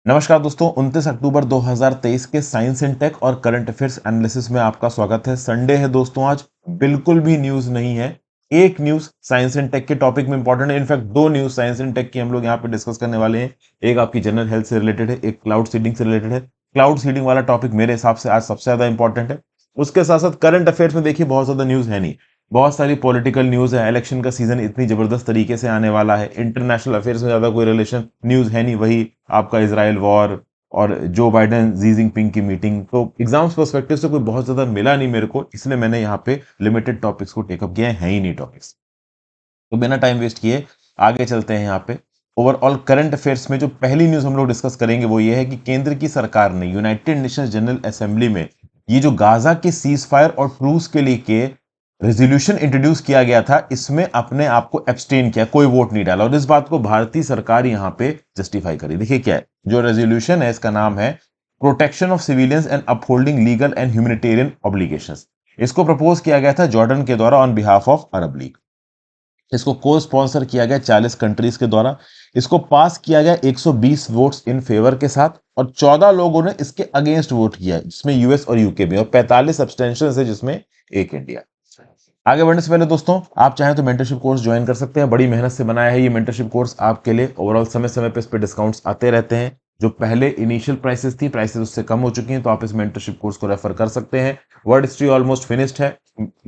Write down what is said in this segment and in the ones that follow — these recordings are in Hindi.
नमस्कार दोस्तों, 29 अक्टूबर 2023 के साइंस एंड टेक और करंट अफेयर्स एनालिसिस में आपका स्वागत है। संडे है दोस्तों, आज बिल्कुल भी न्यूज नहीं है। एक न्यूज साइंस एंड टेक के टॉपिक में इंपॉर्टेंट है। इनफैक्ट दो न्यूज साइंस एंड टेक की हम लोग यहाँ पे डिस्कस करने वाले हैं। एक आपकी जनरल हेल्थ से रिलेटेड है, एक क्लाउड सीडिंग से रिलेटेड है। क्लाउड सीडिंग वाला टॉपिक मेरे हिसाब से आज सबसे ज्यादा इंपॉर्टेंट है। उसके साथ साथ करंट अफेयर्स में देखिए बहुत ज्यादा न्यूज है नहीं, बहुत सारी पॉलिटिकल न्यूज है। इलेक्शन का सीजन इतनी जबरदस्त तरीके से आने वाला है। इंटरनेशनल अफेयर्स में ज्यादा कोई रिलेशन न्यूज है नहीं, वही आपका इसराइल वॉर और जो बाइडेन जी जिनपिंग की मीटिंग। तो एग्जाम्स पर्सपेक्टिव से कोई बहुत ज्यादा मिला नहीं मेरे को, इसलिए मैंने यहाँ पे लिमिटेड टॉपिक्स को टेकअप किया है ही नहीं टॉपिक्स। तो बिना टाइम वेस्ट किए आगे चलते हैं। यहाँ पे ओवरऑल करंट अफेयर्स में जो पहली न्यूज हम लोग डिस्कस करेंगे वो ये है कि केंद्र की सरकार ने यूनाइटेड नेशंस जनरल असेंबली में ये जो गाजा के सीज फायर और ट्रूस के लिए के रेजोल्यूशन इंट्रोड्यूस किया गया था, इसमें अपने आप को एब्सटेन किया, कोई वोट नहीं डाला। और इस बात को भारतीय सरकार यहाँ पे जस्टिफाई करी। देखिए क्या है जो रेजोल्यूशन है, इसका नाम है protection of civilians and upholding legal and humanitarian obligations. इसको प्रपोज किया गया था जॉर्डन के द्वारा on behalf of Arab league. इसको को स्पॉन्सर किया गया 40 कंट्रीज के द्वारा। इसको पास किया गया 120 वोट्स इन फेवर के साथ और 14 लोगों ने इसके अगेंस्ट वोट किया, जिसमें यूएस और यूके भी, और 45 अब्सटेंशन है, जिसमें एक इंडिया। आगे बढ़ने से पहले दोस्तों, आप चाहें तो मेंटरशिप कोर्स ज्वाइन कर सकते हैं। बड़ी मेहनत से बनाया है ये मेंटरशिप कोर्स आपके लिए। ओवरऑल समय समय पे इस पे डिस्काउंट्स आते रहते हैं। जो पहले इनिशियल प्राइसेस थी, प्राइसेस उससे कम हो चुकी हैं, तो आप इस मेंटरशिप कोर्स को रेफर कर सकते हैं। वर्ड हिस्ट्री ऑलमोस्ट फिनिश्ड है।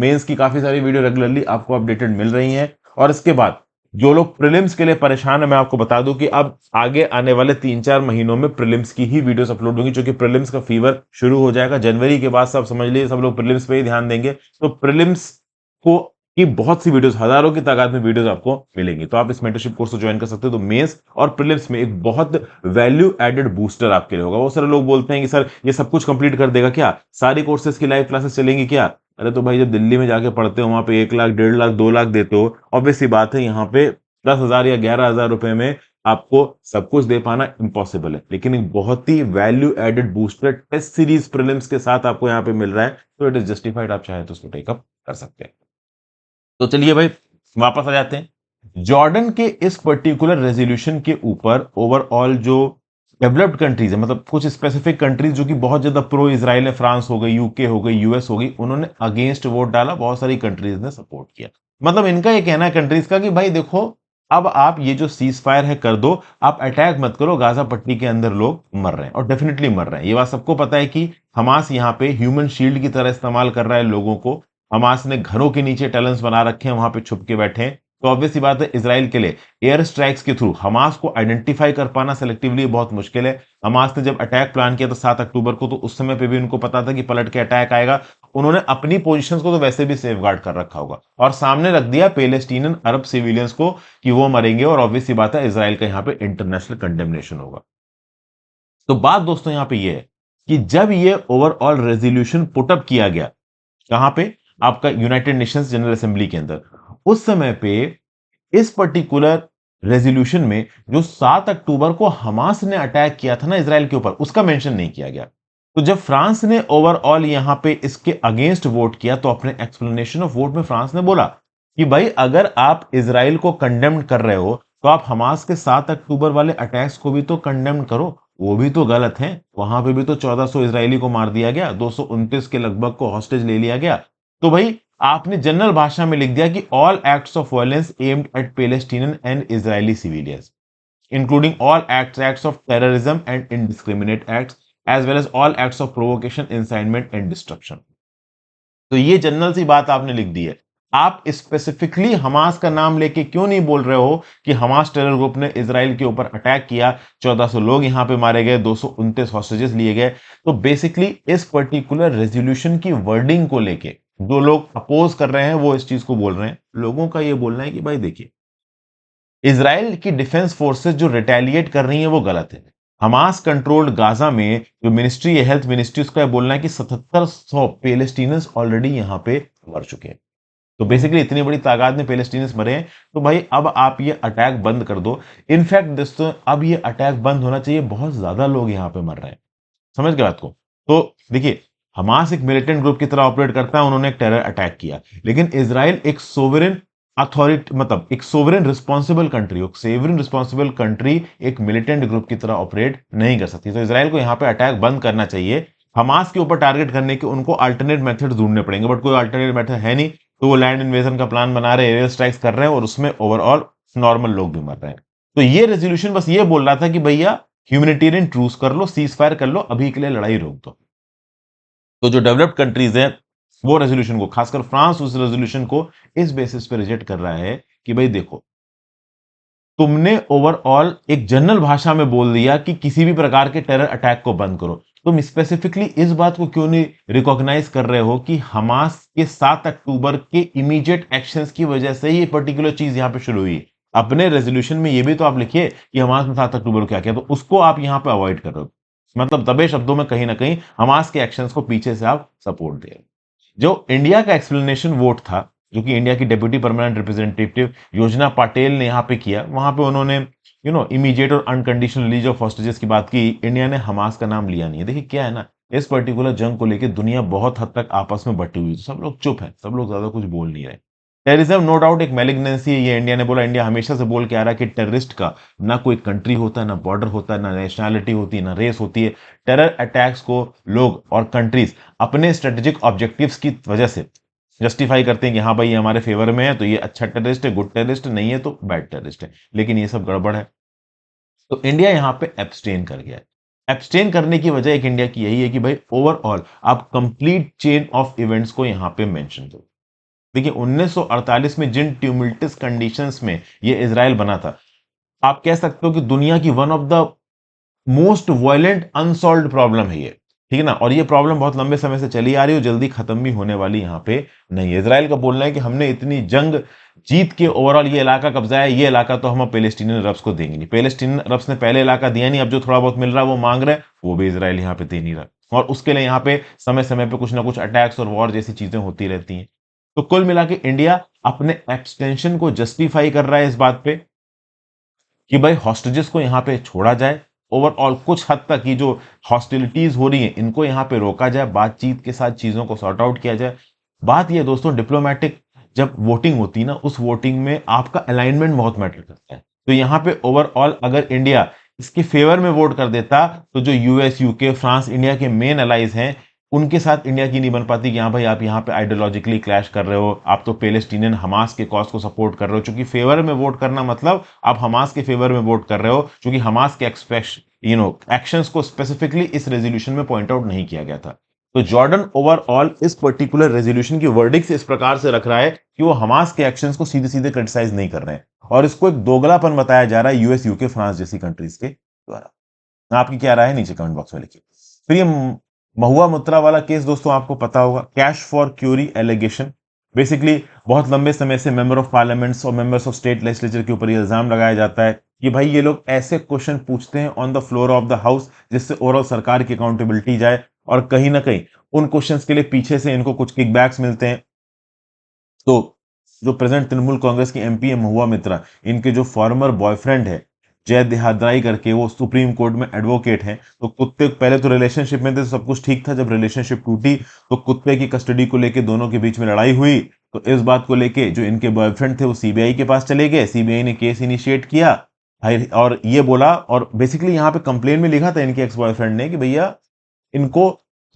मेंस की काफी सारी वीडियो रेगुलरली आपको अपडेटेड मिल रही हैं। और इसके बाद जो लोग प्रीलिम्स के लिए परेशान है, मैं आपको बता दूं कि अब आगे आने वाले 3-4 महीनों में प्रीलिम्स की ही वीडियोस अपलोड होंगी, क्योंकि प्रीलिम्स का फीवर शुरू हो जाएगा जनवरी के बाद। सब समझ लीजिए, सब लोग प्रीलिम्स पे ही ध्यान देंगे। तो प्रीलिम्स को की बहुत सी वीडियोस, हजारों की तादाद में वीडियोस आपको मिलेंगी। तो आप इस मेंटरशिप कोर्स को ज्वाइन कर सकते हो। तो मेंस और प्रीलिम्स में एक बहुत वैल्यू एडेड बूस्टर आपके लिए होगा। बहुत सारे लोग बोलते हैं कि सर ये सब कुछ कंप्लीट कर देगा क्या, सारी कोर्सेज की लाइव क्लासेस चलेंगी क्या? अरे तो भाई, जब दिल्ली में जाके पढ़ते हो, वहां पे 1 लाख, 1.5 लाख, 2 लाख देते हो, ऑब्वियस सी बात है यहाँ पे 10,000 या 11,000 रुपए में आपको सब कुछ दे पाना इम्पॉसिबल है। लेकिन एक बहुत ही value added booster test series prelims के साथ आपको यहाँ पे मिल रहा है, तो इट इज जस्टिफाइड। आप चाहे तो उसको टेकअप कर सकते हैं। तो चलिए भाई, वापस आ जाते हैं। जॉर्डन के इस पर्टिकुलर रेजोल्यूशन के ऊपर ओवरऑल जो डेवलप्ड कंट्रीज है, मतलब कुछ स्पेसिफिक कंट्रीज जो कि बहुत ज्यादा प्रो इजराइल है, फ्रांस हो गई, यूके हो गई, यूएस हो गई, उन्होंने अगेंस्ट वोट डाला। बहुत सारी कंट्रीज ने सपोर्ट किया। मतलब इनका ये कहना है कंट्रीज का कि भाई देखो, अब आप ये जो सीज फायर है कर दो, आप अटैक मत करो। गाजा पट्टी के अंदर लोग मर रहे हैं और डेफिनेटली मर रहे हैं। ये बात सबको पता है कि हमास यहाँ पे ह्यूमन शील्ड की तरह इस्तेमाल कर रहा है लोगों को। हमास ने घरों के नीचे टनल्स बना रखे हैं, वहां पे छुप के बैठे हैं। तो ऑब्वियस सी बात है, इसराइल के लिए एयर स्ट्राइक्स के थ्रू हमास को आइडेंटिफाई कर पाना सेलेक्टिवली बहुत मुश्किल है। हमास ने जब अटैक प्लान किया था 7 अक्टूबर को, तो उस समय पे भी उनको पता था कि पलट के अटैक आएगा। उन्होंने अपनी पोजीशंस को तो वैसे भी सेफगार्ड कर रखा होगा और सामने रख दिया पैलेस्टीनियन अरब सिविलियंस को कि वो मरेंगे, और ऑब्वियस सी बात है इसराइल का यहाँ पे इंटरनेशनल कंडेमनेशन होगा। तो बात दोस्तों यहाँ पे ये है कि जब ये ओवरऑल रेजोल्यूशन पुटअप किया गया, कहां पे? आपका यूनाइटेड नेशंस जनरल असेंबली के अंदर, उस समय पे इस पर्टिकुलर रेजोल्यूशन में जो 7 अक्टूबर को हमास ने अटैक किया था ना इसराइल के ऊपर, उसका मेंशन नहीं किया गया। तो जब फ्रांस ने ओवरऑल यहां पे इसके अगेंस्ट वोट किया, तो अपने एक्सप्लेनेशन ऑफ वोट में फ्रांस ने बोला कि भाई अगर आप इसराइल को कंडेम कर रहे हो, तो आप हमास के 7 अक्टूबर वाले अटैक्स को भी तो कंडेम करो। वो भी तो गलत है। वहां पे भी तो 1400 इसराइली को मार दिया गया, 229 के लगभग को हॉस्टेज ले लिया गया। तो भाई आपने जनरल भाषा में लिख दिया कि all acts of violence aimed at Palestinian and Israeli civilians, including all acts of terrorism and indiscriminate acts, as well as all acts of provocation, incitement and destruction. तो ये जनरल सी बात आपने लिख दी है। आप स्पेसिफिकली हमास का नाम लेके क्यों नहीं बोल रहे हो कि हमास टेरर ग्रुप ने इसराइल के ऊपर अटैक किया, 1400 लोग यहां पे मारे गए, 229 हॉस्टेजेस लिए गए। तो बेसिकली इस पर्टिकुलर रेजोल्यूशन की वर्डिंग को लेके जो लोग अपोज कर रहे हैं, वो इस चीज को बोल रहे हैं। लोगों का ये बोलना है कि भाई देखिए, इसराइल की डिफेंस फोर्सेस जो रिटेलिएट कर रही हैं वो गलत है। हमास कंट्रोल्ड गाजा में जो मिनिस्ट्री है, हेल्थ मिनिस्ट्री, उसका बोलना है कि 7700 पैलेस्टीनियंस ऑलरेडी यहां पे मर चुके हैं। तो बेसिकली इतनी बड़ी तादाद में पैलेस्टीनियंस मरे हैं। तो भाई अब आप ये अटैक बंद कर दो। इनफैक्ट दोस्तों, अब ये अटैक बंद होना चाहिए, बहुत ज्यादा लोग यहां पे मर रहे हैं। समझ गए बात को? तो देखिए, हमास एक मिलिटेंट ग्रुप की तरह ऑपरेट करता है, उन्होंने एक टेरर अटैक किया, लेकिन इसराइल एक सोवरेन अथॉरिटी मतलब एक sovereign responsible country, sovereign responsible country एक मिलिटेंट ग्रुप की तरह ऑपरेट नहीं कर सकती। तो इसराइल को यहां पे अटैक बंद करना चाहिए। हमास के ऊपर टारगेट करने के उनको अल्टरनेट मेथड ढूंढने पड़ेंगे, बट कोई अल्टरनेट मेथड है नहीं। तो वो लैंड इन्वेजन का प्लान बना रहे हैं, एरियल स्ट्राइक्स कर रहे हैं, और उसमें ओवरऑल नॉर्मल लोग भी मर रहे हैं। तो ये रेजोल्यूशन बस ये बोल रहा था कि भैया ह्यूमैनिटेरियन ट्रूस कर लो, सीज फायर कर लो, अभी के लिए लड़ाई रोक दो। तो जो डेवलप्ड कंट्रीज हैं वो रेजोल्यूशन को, खासकर फ्रांस उस रेजोल्यूशन को इस बेसिस पे रिजेक्ट कर रहा है कि भाई देखो, तुमने ओवरऑल एक जनरल भाषा में बोल दिया कि किसी भी प्रकार के टेरर अटैक को बंद करो, तुम स्पेसिफिकली इस बात को क्यों नहीं रिकॉग्नाइज कर रहे हो कि हमास के 7 अक्टूबर के इमीडिएट एक्शंस की वजह से ये पर्टिकुलर चीज यहां पे शुरू हुई। अपने रेजोल्यूशन में ये भी तो आप लिखिए कि हमास ने 7 अक्टूबर को क्या किया, तो उसको आप यहां पे अवॉइड कर रहे हो। मतलब दबे शब्दों में कहीं ना कहीं हमास के एक्शंस को पीछे से आप सपोर्ट दे रहे हो। जो इंडिया का एक्सप्लेनेशन वोट था, जो कि इंडिया की डेप्यूटी परमानेंट रिप्रेजेंटेटिव योजना पाटेल ने यहाँ पे किया, वहां पे उन्होंने इमीडिएट और अनकंडीशनल रिलीज ऑफ हॉस्टेजेस की बात की। इंडिया ने हमास का नाम लिया नहीं है। देखिए क्या है ना, इस पर्टिकुलर जंग को लेकर दुनिया बहुत हद तक आपस में बटी हुई है, तो सब लोग चुप है, सब लोग ज्यादा कुछ बोल नहीं रहे। टेररिज्म नो डाउट एक मैलिग्नेंसी है, ये इंडिया ने बोला। इंडिया हमेशा से बोल के आ रहा है कि टेररिस्ट का ना कोई कंट्री होता है, ना बॉर्डर होता है, ना नेशनैलिटी होती है, ना रेस होती है। टेरर अटैक्स को लोग और कंट्रीज अपने स्ट्रेटेजिक ऑब्जेक्टिव्स की वजह से जस्टिफाई करते हैं कि हाँ भाई ये हमारे फेवर में है तो ये अच्छा टेररिस्ट है, गुड टेररिस्ट, नहीं है तो बैड टेररिस्ट है। लेकिन ये सब गड़बड़ है। तो इंडिया यहां पे एब्सटेन कर गया है। एब्सटेन करने की वजह एक इंडिया की यही है कि भाई ओवरऑल आप कंप्लीट चेन ऑफ इवेंट्स को यहां पे मेंशन करो। देखिए 1948 में जिन ट्यूमिल्टस कंडीशंस में ये इजराइल बना था, आप कह सकते हो कि दुनिया की one of the most violent unsolved problem है ये, ठीक है ना। और ये प्रॉब्लम बहुत लंबे समय से चली आ रही है, जल्दी खत्म भी होने वाली यहाँ पे नहीं है। इजराइल का बोलना है कि हमने इतनी जंग जीत के ओवरऑल ये इलाका कब्जा है, ये इलाका तो हम पैलेस्टीनियन अरब्स को देंगे नहीं। पैलेस्टीनियन अरब्स ने पहले इलाका दिया नहीं, अब जो थोड़ा बहुत मिल रहा है वो मांग रहे हैं, वो भी इजराइल यहाँ पे दे नहीं रहा। और उसके लिए यहाँ पे समय समय पे कुछ ना कुछ अटैक्स और वॉर जैसी चीजें होती रहती हैं। तो कुल मिला के इंडिया अपने एब्सटेंशन को जस्टिफाई कर रहा है इस बात पे कि भाई हॉस्टेजेस को यहाँ पे छोड़ा जाए। ओवरऑल कुछ हद तक ये जो हॉस्टिलिटीज हो रही हैं इनको यहाँ पे रोका जाए, बातचीत के साथ चीजों को सॉर्ट आउट किया जाए। बात ये दोस्तों, डिप्लोमेटिक जब वोटिंग होती है ना, उस वोटिंग में आपका अलाइनमेंट बहुत मैटर करता है। तो यहाँ पे ओवरऑल अगर इंडिया इसके फेवर में वोट कर देता, तो जो यूएस, यूके, फ्रांस इंडिया के मेन अलाइज हैं, उनके साथ इंडिया की नहीं बन पाती कि हाँ भाई आप यहाँ पे आइडियोलॉजिकली क्लैश कर रहे हो, आप तो पैलेस्टीनियन हमास के कॉज को सपोर्ट कर रहे हो। क्योंकि फेवर में वोट करना मतलब आप हमास के फेवर में वोट कर रहे हो, क्योंकि हमास के एक्शंस को स्पेसिफिकली इस रेजोल्यूशन में पॉइंट आउट नहीं किया गया था। तो जॉर्डन ओवरऑल इस पर्टिकुलर रेजोल्यूशन की वर्डिक्ट इस प्रकार से रख रहा है कि वो हमास के एक्शंस को सीधे सीधे क्रिटिसाइज नहीं कर रहे हैं, और इसको एक दोगलापन बताया जा रहा है यूएस, यूके, फ्रांस जैसी कंट्रीज के द्वारा। आपकी क्या राय है नीचे कमेंट बॉक्स में लिखिए। फिर ये महुआ मुत्रा वाला केस दोस्तों आपको पता होगा, cash for query allegation. Basically बहुत लंबे समय से मेंबर ऑफ पार्लियामेंट्स और मेंबर्स ऑफ स्टेट लेजिस्लेचर के ऊपर ये इल्जाम लगाया जाता है कि भाई ये लोग ऐसे क्वेश्चन पूछते हैं on the floor of the house जिससे ओवरऑल सरकार की अकाउंटेबिलिटी जाए, और कहीं ना कहीं उन क्वेश्चंस के लिए पीछे से इनको कुछ किकबैक्स मिलते हैं। तो जो प्रेजेंट तृणमूल कांग्रेस की एमपी है महुआ मित्रा, इनके जो फॉर्मर बॉयफ्रेंड है जय देहाद्राई करके, वो सुप्रीम कोर्ट में एडवोकेट हैं। तो कुत्ते पहले तो रिलेशनशिप में थे, सब कुछ ठीक था। जब रिलेशनशिप टूटी तो कुत्ते की कस्टडी को लेके दोनों के बीच में लड़ाई हुई। तो इस बात को लेके जो इनके बॉयफ्रेंड थे वो सीबीआई के पास चले गए, सीबीआई ने केस इनिशिएट किया। और ये बोला, और बेसिकली यहाँ पे कंप्लेन में लिखा था इनके एक्स बॉयफ्रेंड ने कि भैया इनको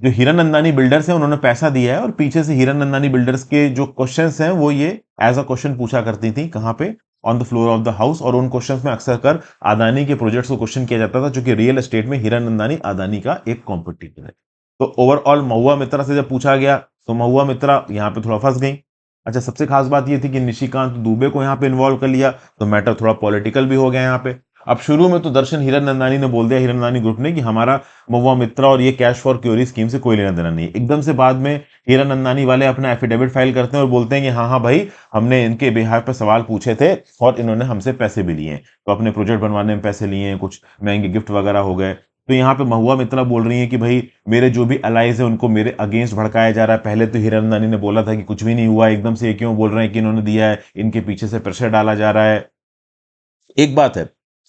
जो हीरानंदानी बिल्डर्स हैं उन्होंने पैसा दिया है, और पीछे से हीरानंदानी बिल्डर्स के जो क्वेश्चंस हैं वो ये एज अ क्वेश्चन पूछा करती थी, कहाँ पे, on the floor of the house. और उन क्वेश्चंस में अक्सर कर अदानी के प्रोजेक्ट्स को क्वेश्चन किया जाता था, जो कि रियल एस्टेट में हीरानंदानी अदानी का एक कॉम्पिटिटर है। तो ओवरऑल महुआ मित्रा से जब पूछा गया तो महुआ मित्रा यहाँ पे थोड़ा फंस गई। अच्छा, सबसे खास बात ये थी कि निशिकांत दुबे को यहाँ पे इन्वॉल्व कर लिया, तो मैटर थोड़ा पॉलिटिकल भी हो गया यहाँ पे। अब शुरू में तो दर्शन हीरानंदानी ने बोल दिया, हीरानंदानी ग्रुप ने, कि हमारा महुआ मित्रा और ये कैश फॉर क्यूरी स्कीम से कोई लेना देना नहीं है। एकदम से बाद में हीरानंदानी वाले अपना एफिडेविट फाइल करते हैं और बोलते हैं कि हाँ हाँ भाई, हमने इनके बिहाफ पे सवाल पूछे थे और इन्होंने हमसे पैसे भी लिए हैं, तो अपने प्रोजेक्ट बनवाने में पैसे लिए हैं, कुछ महंगे गिफ्ट वगैरह हो गए। तो यहाँ पे महुआ मित्रा बोल रही है कि भाई मेरे जो भी अलाइज है उनको मेरे अगेंस्ट भड़काया जा रहा है। पहले तो हीरानंदानी ने बोला था कि कुछ भी नहीं हुआ, एकदम से ये क्यों बोल रहे हैं कि इन्होंने दिया है, इनके पीछे से प्रेशर डाला जा रहा है। एक बात है,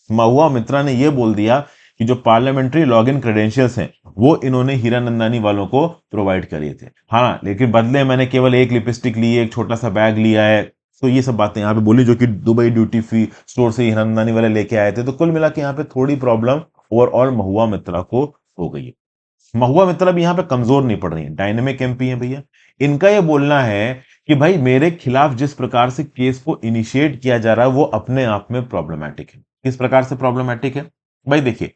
महुआ मित्रा ने यह बोल दिया कि जो पार्लियामेंट्री लॉगिन क्रेडेंशियल्स हैं वो इन्होंने हीरानंदानी वालों को प्रोवाइड करे थे। हाँ, लेकिन बदले मैंने केवल एक लिपस्टिक ली है, एक छोटा सा बैग लिया है, तो ये सब बातें यहाँ पे बोली, जो कि दुबई ड्यूटी फ्री स्टोर से हीरा नंदानी वाले लेके आए थे। तो कुल मिला के यहाँ पे थोड़ी प्रॉब्लम ओवरऑल महुआ मित्रा को हो गई है। महुआ मित्रा भी यहाँ पे कमजोर नहीं पड़ रही है, डायनेमिक एमपी है भैया। इनका ये बोलना है कि भाई मेरे खिलाफ जिस प्रकार से केस को इनिशिएट किया जा रहा है वो अपने आप में प्रॉब्लमैटिक है। किस प्रकार से प्रॉब्लमैटिक है भाई? देखिए,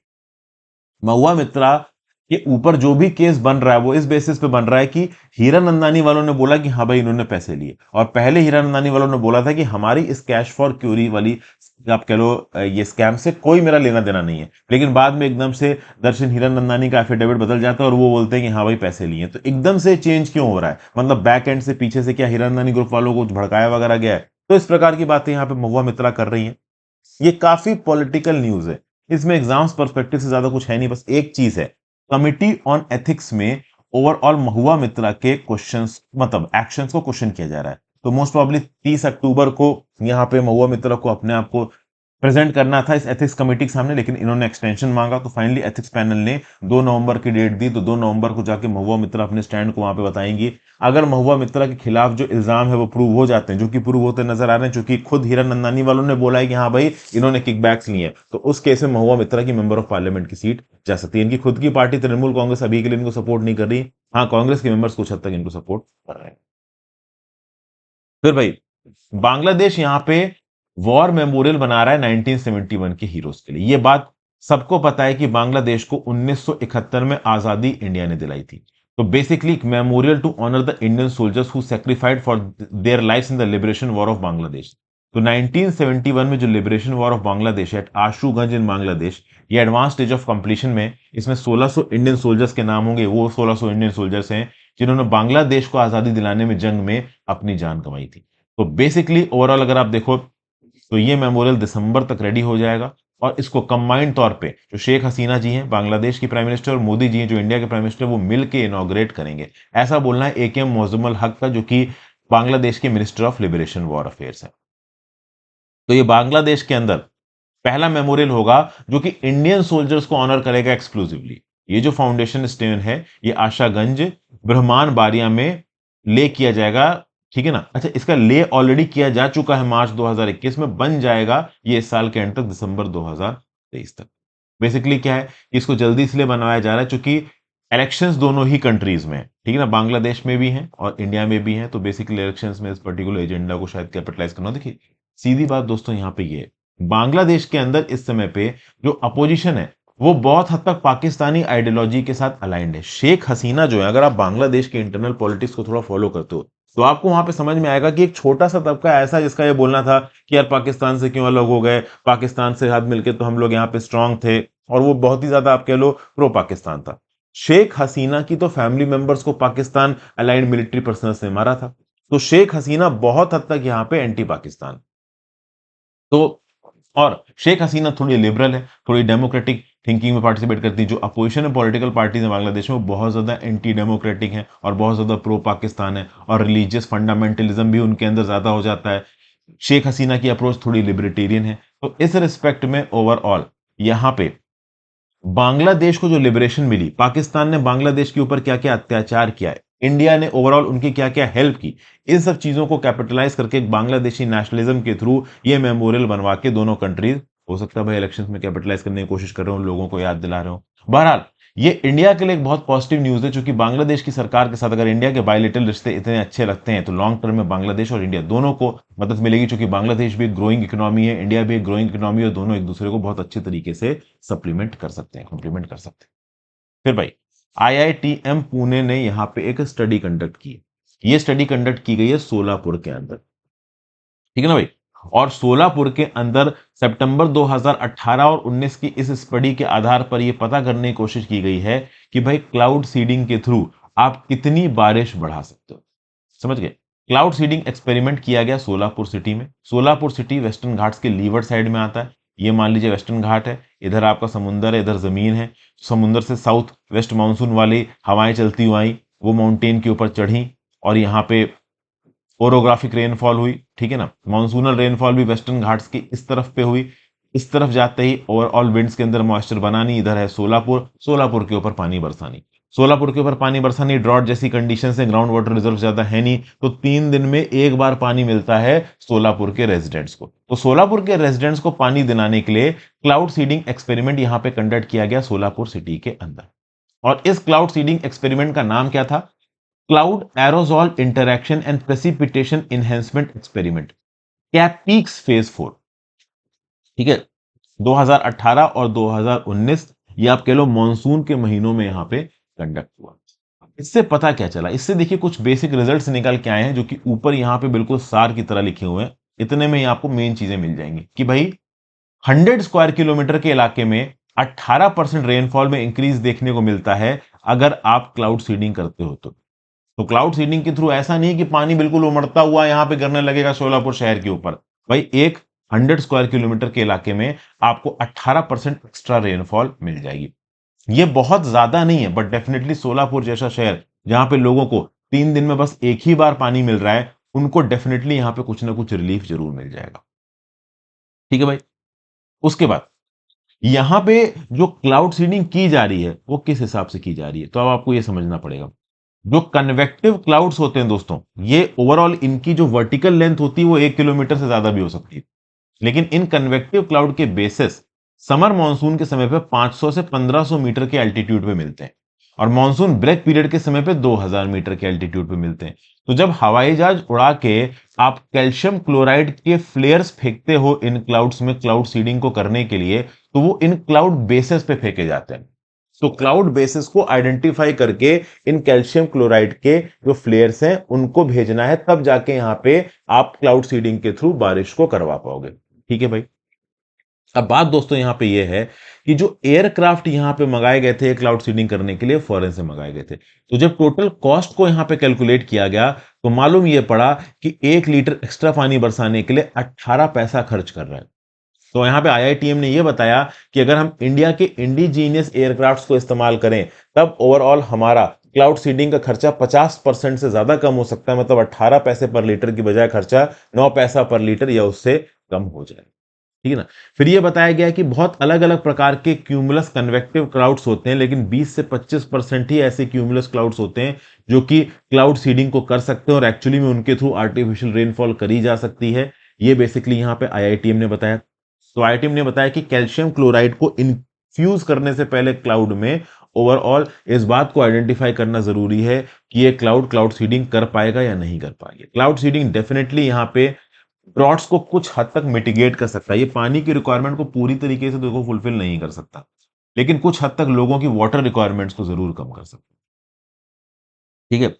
महुआ मित्रा के ऊपर जो भी केस बन रहा है वो इस बेसिस पे बन रहा है कि हीरा नंदानी वालों ने बोला कि हाँ भाई इन्होंने पैसे लिए, और पहले हीरा नंदानी वालों ने बोला था कि हमारी इस कैश फॉर क्यूरी वाली, आप कह लो ये स्कैम से कोई मेरा लेना देना नहीं है। लेकिन बाद में एकदम से दर्शन हीरा नंदानी का एफिडेविट बदल जाता है और वो बोलते हैं कि हाँ भाई पैसे लिए। तो एकदम से चेंज क्यों हो रहा है? मतलब बैक एंड से, पीछे से क्या हीरा नंदानी ग्रुप वालों को भड़काया वगैरह गया है? तो इस प्रकार की बातें यहाँ पे महुआ मित्रा कर रही है। ये काफी पॉलिटिकल न्यूज है, इसमें एग्जाम्स पर्सपेक्टिव से ज्यादा कुछ है नहीं। बस एक चीज है, कमिटी ऑन एथिक्स में ओवरऑल महुआ मित्रा के क्वेश्चंस, मतलब एक्शंस को क्वेश्चन किया जा रहा है। तो मोस्ट प्रॉब्ली 30 अक्टूबर को यहाँ पे महुआ मित्रा को अपने आप को प्रेजेंट करना था इस एथिक्स कमेटी के सामने, लेकिन इन्होंने एक्सटेंशन मांगा। तो फाइनली एथिक्स पैनल ने 2 नवंबर की डेट दी। तो 2 नवंबर को जाके महुआ मित्रा अपने स्टैंड को वहां पे बताएंगी। अगर महुआ मित्रा के खिलाफ जो इल्जाम है वो प्रूव हो जाते हैं, जो कि प्रूव होते नजर आ रहे हैं, क्योंकि खुद हीरा नंदानी वालों ने बोला है कि हाँ भाई इन्होंने किकबैक्स लिए हैं, तो उस केस में महुआ मित्रा की मेंबर ऑफ पार्लियामेंट की सीट जा सकती है। इनकी खुद की पार्टी तृणमूल कांग्रेस अभी के लिए इनको सपोर्ट नहीं कर रही। हाँ, कांग्रेस के मेंबर्स कुछ हद तक इनको सपोर्ट कर रहे हैं। फिर भाई, बांग्लादेश यहाँ पे वॉर मेमोरियल बना रहा है 1971 के हीरोज के लिए। ये बात सबको पता है कि बांग्लादेश को 1971 में आजादी इंडिया ने दिलाई थी। तो बेसिकली एक memorial to honour the Indian soldiers who sacrificed for their lives in the liberation war of Bangladesh. तो 1971 में जो liberation war of Bangladesh at Ashuganj in Bangladesh, ये एडवांस स्टेज ऑफ कंप्लीशन में, इसमें 1600 इंडियन सोल्जर्स के नाम होंगे। वो 1600 इंडियन सोल्जर्स हैं जिन्होंने बांग्लादेश को आजादी दिलाने में जंग में अपनी जान गंवाई थी। तो बेसिकली ओवरऑल अगर आप देखो तो ये मेमोरियल दिसंबर तक रेडी हो जाएगा, और इसको कंबाइंड तौर पे जो शेख हसीना जी हैं बांग्लादेश की प्राइम मिनिस्टर, और मोदी जी हैं जो इंडिया के प्राइम मिनिस्टर, वो मिलके इनॉग्रेट करेंगे। ऐसा बोलना है एकेएम मोअज्जम हक का, जो कि बांग्लादेश के minister of liberation war affairs है। तो ये बांग्लादेश के अंदर पहला मेमोरियल होगा जो कि इंडियन सोल्जर्स को ऑनर करेगा एक्सक्लूसिवली। ये जो फाउंडेशन स्टोन है ये आशागंज ब्रह्मान बारिया में ले किया जाएगा, ठीक है ना। अच्छा, इसका ले ऑलरेडी किया जा चुका है मार्च 2021 में, बन जाएगा ये इस साल के एंड तक, दिसंबर 2023 तक। बेसिकली क्या है, इसको जल्दी इसलिए बनवाया जा रहा है क्योंकि इलेक्शंस दोनों ही कंट्रीज में है, ठीक है ना, बांग्लादेश में भी हैं और इंडिया में भी हैं। तो बेसिकली इलेक्शंस में इस पर्टिकुलर एजेंडा को शायद कैपिटलाइज करना। देखिए सीधी बात दोस्तों यहाँ पे ये है, बांग्लादेश के अंदर इस समय पे जो अपोजिशन है वो बहुत हद तक पाकिस्तानी आइडियोलॉजी के साथ अलाइंड है। शेख हसीना जो है, अगर आप बांग्लादेश के इंटरनल पॉलिटिक्स को थोड़ा फॉलो करते हो तो आपको वहां पे समझ में आएगा कि एक छोटा सा तबका ऐसा जिसका ये बोलना था कि यार पाकिस्तान से क्यों अलग हो गए, पाकिस्तान से हाथ मिलके तो हम लोग यहाँ पे स्ट्रांग थे, और वो बहुत ही ज्यादा आप कह लो प्रो पाकिस्तान था। शेख हसीना की तो फैमिली मेंबर्स को पाकिस्तान अलाइंड मिलिट्री पर्सनल्स ने मारा था। तो शेख हसीना बहुत हद तक यहाँ पे एंटी पाकिस्तान। तो और शेख हसीना थोड़ी लिबरल है, थोड़ी डेमोक्रेटिक थिंकिंग में पार्टिसिपेट करती है। जो अपोजिशन है पॉलिटिकल पार्टीज है बांग्लादेश में, वो बहुत ज्यादा एंटी डेमोक्रेटिक है और बहुत ज्यादा प्रो पाकिस्तान है, और रिलीजियस फंडामेंटलिज्म भी उनके अंदर ज्यादा हो जाता है। शेख हसीना की अप्रोच थोड़ी लिबर्टेरियन है। तो इस रिस्पेक्ट में ओवरऑल यहाँ पे बांग्लादेश को जो लिबरेशन मिली, पाकिस्तान ने बांग्लादेश के ऊपर क्या क्या अत्याचार किया है, इंडिया ने ओवरऑल उनकी क्या क्या हेल्प की, इन सब चीजों को कैपिटलाइज करके एक बांग्लादेशी नेशनलिज्म के थ्रू ये मेमोरियल बनवा के दोनों कंट्रीज, हो सकता है भाई इलेक्शंस में कैपिटलाइज करने की कोशिश कर रहे हो, लोगों को याद दिला रहे हो। बहरहाल ये इंडिया के लिए एक बहुत पॉजिटिव न्यूज है, क्योंकि बांग्लादेश की सरकार के साथ अगर इंडिया के बायलिटरल रिश्ते इतने अच्छे लगते हैं तो लॉन्ग टर्म में बांग्लादेश और इंडिया दोनों को मदद मिलेगी, क्योंकि बांग्लादेश भी एक ग्रोइंग इकोनॉमी है, इंडिया भी एक ग्रोइंग इकोनॉमी है, दोनों एक दूसरे को बहुत अच्छे तरीके से सप्लीमेंट कर सकते हैं, कॉम्प्लीमेंट कर सकते हैं। फिर भाई, आईआईटीएम पुणे ने यहां पे एक स्टडी कंडक्ट की है। ये स्टडी कंडक्ट की गई है सोलापुर के अंदर, ठीक है ना भाई। और सोलापुर के अंदर सितंबर 2018 और 19 की इस स्टडी के आधार पर यह पता करने की कोशिश की गई है कि भाई क्लाउड सीडिंग के थ्रू आप कितनी बारिश बढ़ा सकते हो। समझ गए? क्लाउड सीडिंग एक्सपेरिमेंट किया गया सोलापुर सिटी में। सोलापुर सिटी वेस्टर्न घाट्स के लीवर्ड साइड में आता है। ये मान लीजिए वेस्टर्न घाट है, इधर आपका समुंदर है, इधर जमीन है। समुंदर से साउथ वेस्ट मानसून वाली हवाएं चलती हुई आई, वो माउंटेन के ऊपर चढ़ी, और यहाँ पे ओरोग्राफिक रेनफॉल हुई, ठीक है ना। मानसूनल रेनफॉल भी वेस्टर्न घाट्स की इस तरफ पे हुई। इस तरफ जाते ही ओवरऑल विंड्स के अंदर मॉइस्चर बना नहीं, इधर है सोलापुर, सोलापुर के ऊपर पानी बरसानी। सोलापुर के ऊपर पानी बरसा नहीं, ड्रॉट जैसी कंडीशन है, ग्राउंड वाटर रिजर्व ज्यादा है नहीं, तो 3 दिन में एक बार पानी मिलता है सोलापुर के रेजिडेंट्स को। तो सोलापुर के रेजिडेंट्स को पानी दिलाने के लिए क्लाउड सीडिंग एक्सपेरिमेंट यहां पे कंडक्ट किया गया सोलापुर सिटी के अंदर। और इस क्लाउड सीडिंग एक्सपेरिमेंट का नाम क्या था? Cloud aerosol interaction and precipitation enhancement experiment, CAIPEEX phase 4। ठीक है, 2018 और 2019, ये आप कह लो मानसून के महीनों में यहां पे कंडक्ट हुआ। इससे पता क्या चला? इससे देखिए कुछ बेसिक रिजल्ट्स निकल के आए हैं जो कि ऊपर यहां पे बिल्कुल सार की तरह लिखे हुए हैं। इतने में ही आपको मेन चीजें मिल जाएंगी कि भाई 100 स्क्वायर किलोमीटर के इलाके में 18% रेनफॉल में इंक्रीज देखने को मिलता है अगर आप क्लाउड सीडिंग करते हो तो क्लाउड सीडिंग के थ्रू ऐसा नहीं कि पानी बिल्कुल उमड़ता हुआ यहां पे गिरने लगेगा सोलापुर शहर के ऊपर। भाई एक 100 स्क्वायर किलोमीटर के इलाके में आपको 18% एक्स्ट्रा रेनफॉल मिल जाएगी। ये बहुत ज्यादा नहीं है, बट डेफिनेटली सोलापुर जैसा शहर जहां पे लोगों को 3 दिन में बस एक ही बार पानी मिल रहा है, उनको डेफिनेटली यहां पे कुछ ना कुछ रिलीफ जरूर मिल जाएगा। ठीक है भाई। उसके बाद यहां पे जो क्लाउड सीडिंग की जा रही है वो किस हिसाब से की जा रही है, तो अब आपको ये समझना पड़ेगा। जो कन्वेक्टिव क्लाउड्स होते हैं दोस्तों, ये ओवरऑल इनकी जो वर्टिकल लेंथ होती है वो 1 किलोमीटर से ज्यादा भी हो सकती है, लेकिन इन कन्वेक्टिव क्लाउड के बेसिस समर मॉनसून के समय पे 500 से 1500 मीटर के एल्टीट्यूड पे मिलते हैं और मॉनसून ब्रेक पीरियड के समय पे 2000 मीटर के एल्टीट्यूड पे मिलते हैं। तो जब हवाई जहाज उड़ा के आप कैल्शियम क्लोराइड के फ्लेयर्स फेंकते हो इन क्लाउड्स में क्लाउड सीडिंग को करने के लिए, तो वो इन क्लाउड बेसिस पे फेंके जाते हैं। तो क्लाउड बेसिस को आइडेंटिफाई करके इन कैल्शियम क्लोराइड के जो फ्लेयर्स हैं उनको भेजना है, तब जाके यहां पे आप क्लाउड सीडिंग के थ्रू बारिश को करवा पाओगे। ठीक है भाई। अब बात दोस्तों यहां पे ये है कि जो एयरक्राफ्ट यहां पे मंगाए गए थे क्लाउड सीडिंग करने के लिए, फॉरेन से मंगाए गए थे, तो जब टोटल कॉस्ट को यहां पे कैलकुलेट किया गया तो मालूम ये पड़ा कि 1 लीटर एक्स्ट्रा पानी बरसाने के लिए 18 पैसा खर्च कर रहा है। तो यहां पे आईआईटीएम ने यह बताया कि अगर हम इंडिया के इंडिजीनियस एयरक्राफ्ट्स को इस्तेमाल करें तब ओवरऑल हमारा क्लाउड सीडिंग का खर्चा 50% से ज्यादा कम हो सकता है, मतलब 18 पैसे पर लीटर की बजाय खर्चा 9 पैसा पर लीटर या उससे कम हो जाए। ठीक है ना। फिर यह बताया गया कि बहुत अलग अलग प्रकार के क्यूमुलस कन्वेक्टिव क्लाउड्स होते हैं, लेकिन 20 से 25% ही ऐसे क्यूमुलस क्लाउड्स होते हैं जो कि क्लाउड सीडिंग को कर सकते हैं और एक्चुअली में उनके थ्रू आर्टिफिशियल रेनफॉल करी जा सकती है। ये बेसिकली यहां पे आईआईटीएम ने बताया। तो आईआईटीएम ने बताया कि कैल्शियम क्लोराइड को इन्फ्यूज करने से पहले क्लाउड में ओवरऑल इस बात को आइडेंटिफाई करना जरूरी है कि ये क्लाउड सीडिंग कर पाएगा या नहीं कर पाएगा। क्लाउड सीडिंग डेफिनेटली यहां पे ड्रॉट्स को कुछ हद तक मिटिगेट कर सकता है। ये पानी की रिक्वायरमेंट को पूरी तरीके से देखो फुलफिल नहीं कर सकता, लेकिन कुछ हद तक लोगों की वाटर रिक्वायरमेंट्स को जरूर कम कर सकता है। ठीक है।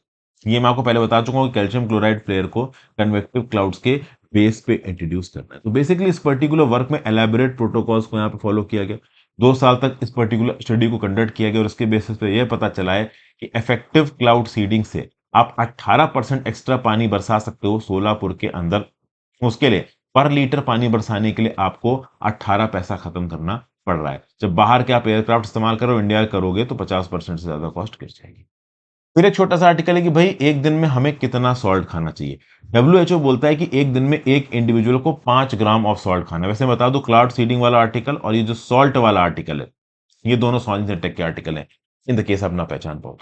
ये मैं आपको पहले बता चुका हूं कि कैल्शियम क्लोराइड फ्लेयर को कन्वेक्टिव क्लाउड्स के बेस पे इंट्रोड्यूस करना है। तो बेसिकली इस पर्टिकुलर वर्क में एलैबोरेट प्रोटोकॉल्स को यहाँ पे फॉलो किया गया। 2 साल तक इस पर्टिकुलर स्टडी को कंडक्ट किया गया और उसके बेसिस पे यह पता चला है कि इफेक्टिव क्लाउड सीडिंग से आप 18% एक्स्ट्रा पानी बरसा सकते हो सोलापुर के अंदर। उसके लिए पर लीटर पानी बरसाने के लिए आपको 18 पैसा खत्म करना पड़ रहा है। जब बाहर के आप एयरक्राफ्ट इस्तेमाल करो, इंडिया करोगे तो 50% से ज्यादा कॉस्ट गिर जाएगी। फिर एक छोटा सा आर्टिकल है कि भाई एक दिन में हमें कितना सॉल्ट खाना चाहिए। डब्ल्यूएचओ बोलता है कि एक दिन में एक इंडिविजुअल को 5 ग्राम ऑफ सॉल्ट खाना है। वैसे बता दो, क्लाउड सीडिंग वाला आर्टिकल और ये जो सॉल्ट वाला आर्टिकल है, ये दोनों साइंस टेक के आर्टिकल हैं, इन द केस आप ना पहचान पाओ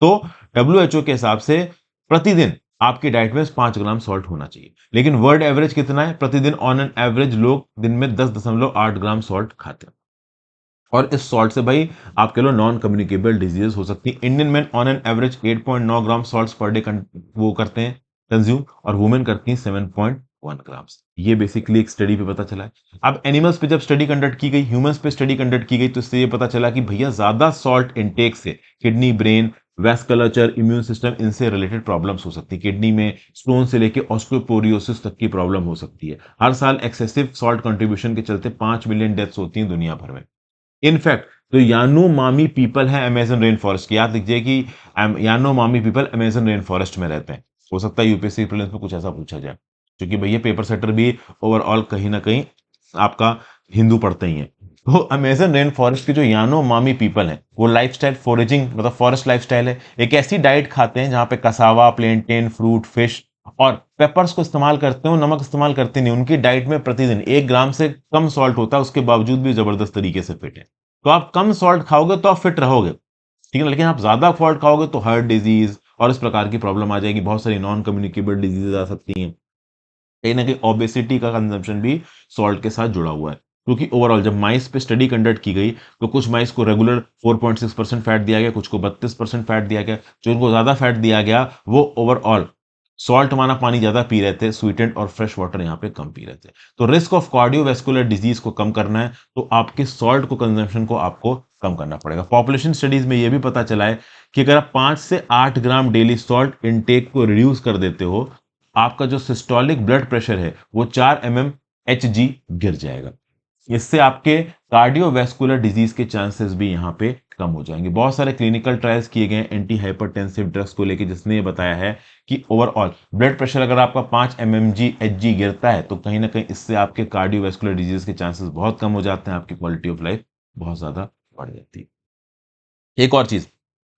तो डब्ल्यूएचओ के हिसाब से प्रतिदिन आपकी डाइट में 5 ग्राम सॉल्ट होना चाहिए। लेकिन वर्ल्ड एवरेज कितना है? प्रतिदिन ऑन एन एवरेज लोग दिन में 10.8 ग्राम सॉल्ट खाते हैं। और इस सॉल्ट से भाई आप कह लो नॉन कम्युनिकेबल डिजीजेस हो सकती है। Indian man on an average 8.9 gram salts per day वो करते हैं कंज्यूम, और वुमेन करती हैं 7.1 ग्राम्स। ये बेसिकली एक स्टडी पे पता चला है। अब एनिमल्स पे जब स्टडी कंडक्ट की गई, ह्यूमंस पे स्टडी कंडक्ट की गई, तो इससे ये पता चला कि भैया ज्यादा सॉल्ट इनटेक से किडनी, ब्रेन, वैस्कुलचर, इम्यून सिस्टम, इनसे रिलेटेड प्रॉब्लम्स हो सकती है। किडनी में स्टोन से लेके ऑस्टियोपोरोसिस तक की प्रॉब्लम हो सकती है। हर साल एक्सेसिव सॉल्ट कंट्रीब्यूशन के चलते 5 मिलियन डेथ्स होती हैं दुनिया भर में। इनफैक्ट जो यानोमामी पीपल है अमेजन रेन फॉरेस्ट की, याद लिखिए कि Yanomami people Amazon rain forest में रहते हैं। हो सकता है यूपीएससी प्रीलिम्स में कुछ ऐसा पूछा जाए, क्योंकि भैया पेपर सेटर भी ओवरऑल कहीं ना कहीं आपका हिंदू पढ़ते ही है। तो अमेजन रेन फॉरेस्ट के जो यानोमामी पीपल हैं वो लाइफस्टाइल फॉरेजिंग, मतलब फॉरेस्ट लाइफस्टाइल है। एक ऐसी डाइट खाते हैं जहां पे कसावा, प्लेंटेन, फ्रूट, फिश और पेपर्स को इस्तेमाल करते हो, नमक इस्तेमाल करते नहीं। उनकी डाइट में प्रतिदिन 1 ग्राम से कम सॉल्ट होता है, उसके बावजूद भी जबरदस्त तरीके से फिट है। तो आप कम सॉल्ट खाओगे तो आप फिट रहोगे, ठीक है, लेकिन आप ज्यादा सॉल्ट खाओगे तो हार्ट डिजीज और इस प्रकार की प्रॉब्लम आ जाएगी, बहुत सारी नॉन कम्युनिकेबल डिजीज आ सकती हैं। कहीं ना कहीं ओबेसिटी का कंजम्पशन भी सॉल्ट के साथ जुड़ा हुआ है, क्योंकि ओवरऑल जब माइस पे स्टडी कंडक्ट की गई तो कुछ माइस को रेगुलर 4.6% फैट दिया गया, कुछ को 32% फैट दिया गया। जो इनको ज्यादा फैट दिया गया वो ओवरऑल सॉल्ट माना पानी ज्यादा पी रहे थे, स्वीटेंड और फ्रेश वाटर यहाँ पे कम पी रहे थे। तो रिस्क ऑफ कार्डियोवैस्कुलर डिजीज को कम करना है तो आपके सॉल्ट को कंजम्पशन को आपको कम करना पड़ेगा। पॉपुलेशन स्टडीज में यह भी पता चला है कि अगर आप 5 से 8 ग्राम डेली सॉल्ट इनटेक को रिड्यूस कर देते हो, आपका जो सिस्टोलिक ब्लड प्रेशर है वो 4 एच जी गिर जाएगा। इससे आपके कार्डियोवैस्कुलर डिजीज के चांसेस भी यहाँ पे कम हो जाएंगे। बहुत सारे क्लिनिकल ट्रायल्स किए गए एंटी हाइपरटेंसिव ड्रग्स को लेके, जिसने ये बताया है कि ओवरऑल ब्लड प्रेशर अगर आपका 5 mmHg गिरता है तो कहीं ना कहीं इससे आपके कार्डियोवैस्कुलर डिजीज के चांसेस बहुत कम हो जाते हैं, आपकी क्वालिटी ऑफ लाइफ बहुत ज्यादा बढ़ जाती है। एक और चीज,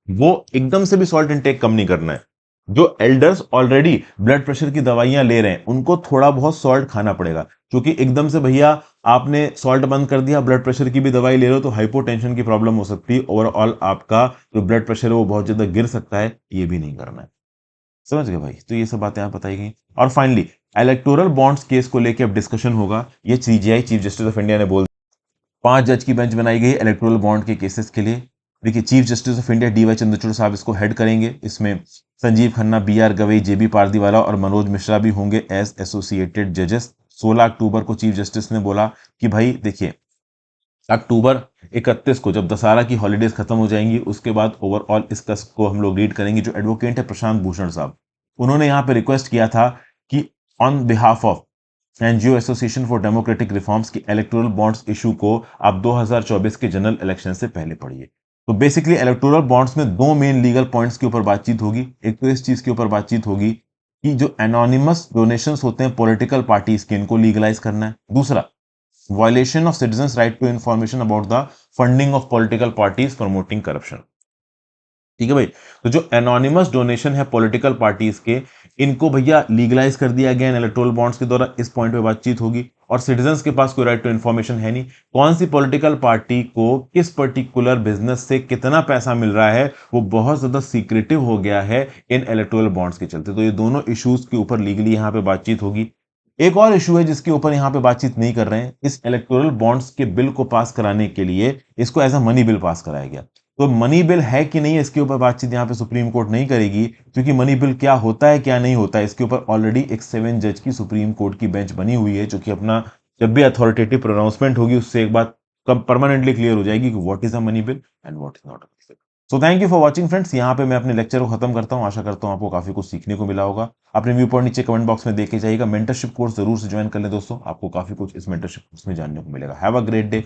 वो एकदम से भी सॉल्ट इनटेक कम नहीं करना है। जो एल्डर्स ऑलरेडी ब्लड प्रेशर की दवाइयां ले रहे हैं उनको थोड़ा बहुत सॉल्ट खाना पड़ेगा, क्योंकि एकदम से भैया आपने सॉल्ट बंद कर दिया, ब्लड प्रेशर की भी दवाई ले रहे हो तो हाइपोटेंशन की प्रॉब्लम हो सकती है, ओवरऑल आपका जो ब्लड प्रेशर है वो बहुत ज्यादा गिर सकता है, ये भी नहीं करना है। समझ गए भाई? तो ये सब बातें आप बताई गई। और फाइनली इलेक्टोरल बॉन्ड्स केस को लेकर अब डिस्कशन होगा। ये CGI chief justice of India ने बोल 5 जज की बेंच बनाई गई इलेक्टोरल बॉन्ड के केसेस के लिए। देखिए, chief justice of India DY Chandrachud साहब इसको हेड करेंगे। इसमें संजीव खन्ना, बीआर गवई, जेबी पारदीवाला और मनोज मिश्रा भी होंगे एज एसोसिएटेड जजेस। 16 अक्टूबर को चीफ जस्टिस ने बोला कि भाई देखिए, अक्टूबर 31 को जब दशहरा की हॉलीडेज खत्म हो जाएंगी उसके बाद ओवरऑल इसका को हम लोग रीड करेंगे। जो एडवोकेट है प्रशांत भूषण साहब, उन्होंने यहाँ पे रिक्वेस्ट किया था कि on behalf of NGO association for democratic reforms की इलेक्टोरल बॉन्ड्स इशू को आप 2024 के जनरल इलेक्शन से पहले पढ़िए। तो बेसिकली इलेक्टोरल बॉन्ड्स में दो मेन लीगल पॉइंट्स के ऊपर बातचीत होगी। एक तो इस चीज के ऊपर बातचीत होगी कि जो एनोनिमस डोनेशंस होते हैं पॉलिटिकल पार्टीज के, इनको लीगलाइज करना है। दूसरा, violation of citizens right to information about the funding of political parties promoting corruption. ठीक है भाई, तो जो एनोनिमस डोनेशन है पॉलिटिकल पार्टीज के, इनको भैया लीगलाइज कर दिया गया इलेक्टोरल बॉन्ड्स के द्वारा। इस पॉइंट पे बातचीत होगी। और सिटीजंस के पास कोई राइट टू इन्फॉर्मेशन है नहीं, कौन सी पॉलिटिकल पार्टी को किस पर्टिकुलर बिजनेस से कितना पैसा मिल रहा है वो बहुत ज्यादा सीक्रेटिव हो गया है इन इलेक्टोरल बॉन्ड्स के चलते। तो ये दोनों इश्यूज के ऊपर लीगली यहाँ पे बातचीत होगी। एक और इशू है जिसके ऊपर यहाँ पे बातचीत नहीं कर रहे हैं, इस इलेक्टोरल बॉन्ड्स के बिल को पास कराने के लिए इसको as a money bill pass कराया गया। तो मनी बिल है कि नहीं इसके ऊपर बातचीत यहाँ पे सुप्रीम कोर्ट नहीं करेगी, क्योंकि मनी बिल क्या होता है क्या नहीं होता है इसके ऊपर ऑलरेडी एक 7 जज की सुप्रीम कोर्ट की बेंच बनी हुई है, जो कि अपना जब भी अथॉरिटेटिव प्रोनाउंसमेंट होगी उससे एक बात कब परमानेंटली क्लियर हो जाएगी कि what is a money bill and what is not a money bill. So thank you for watching friends. यहाँ पे मैं अपने लेक्चर को खत्म करता हूँ। आशा करता हूँ आपको काफी कुछ सीखने को मिला होगा। अपने व्यू पॉइंट नीचे कमेंट बॉक्स में देख के जाइएगा। मेंटरशिप कोर्स जरूर से ज्वाइन कर ले दोस्तों, आपको काफी कुछ इस मेंटरशिप कोर्स में जानने को मिलेगा। Have a great day.